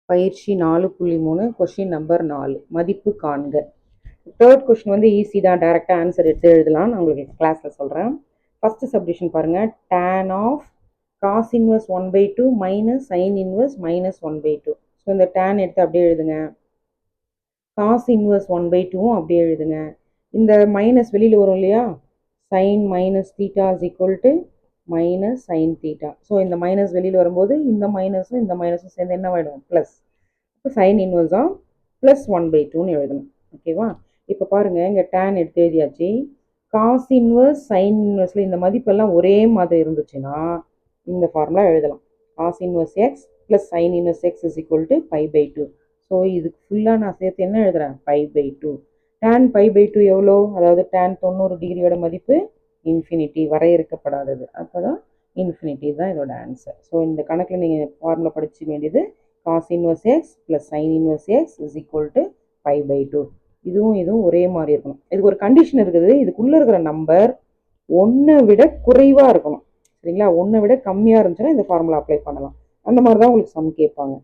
பயிற்சி 4.3 question number 4 மதிப்பு காண்க. தேர்ட் கொஸ்டின் வந்து ஈஸி தான், டைரெக்டாக ஆன்சர் எடுத்து எழுதலாம். நான் உங்களுக்கு கிளாஸில் சொல்கிறேன். ஃபஸ்ட்டு சப்டிஷன் பாருங்கள். tan of cos inverse 1/2 minus sin inverse minus 1/2. So இந்த tan எடுத்து அப்படியே எழுதுங்க. cos இன்வர்ஸ் 1/2வும் அப்படியே எழுதுங்க. இந்த மைனஸ் வெளியில் வரும் இல்லையா, sin minus theta is equal to minus sine theta. So இந்த மைனஸ் வெளியில் வரும்போது இந்த மைனஸும் சேர்ந்து என்ன ஆகிடும், ப்ளஸ். இப்போ சைன் இன்வர்ஸாக ப்ளஸ் 1/2ன்னு எழுதணும். ஓகேவா? இப்போ பாருங்கள், இங்கே டேன் எடுத்து எழுதியாச்சு. காஸ் இன்வர்ஸ் சைன் இன்வர்ஸில் இந்த மதிப்பெல்லாம் ஒரே மாதிரி இருந்துச்சுன்னா இந்த ஃபார்முலா எழுதலாம். Cos inverse x plus sine inverse x is equal to π/2. So இதுக்கு ஃபுல்லாக நான் சேர்த்து என்ன எழுதுகிறேன், π/2. டேன் π/2 எவ்வளோ, அதாவது டேன் 90 டிகிரியோட மதிப்பு இன்ஃபினிட்டி, வரையறுக்கப்படாதது. அப்போ தான் இன்ஃபினிட்டி தான் இதோட ஆன்சர். ஸோ இந்த கணக்கில் நீங்கள் ஃபார்முலா படிக்க வேண்டியது cos inverse x plus sine inverse x is equal to π/2. இதுவும் ஒரே மாதிரி இருக்கணும். இதுக்கு ஒரு கண்டிஷன் இருக்குது. இதுக்குள்ளே இருக்கிற நம்பர் 1 விட குறைவாக இருக்கணும். சரிங்களா? 1 விட கம்மியாக இருந்துச்சுன்னா இந்த ஃபார்முலா அப்ளை பண்ணலாம். அந்த மாதிரி தான் உங்களுக்கு சம் கேட்பாங்க.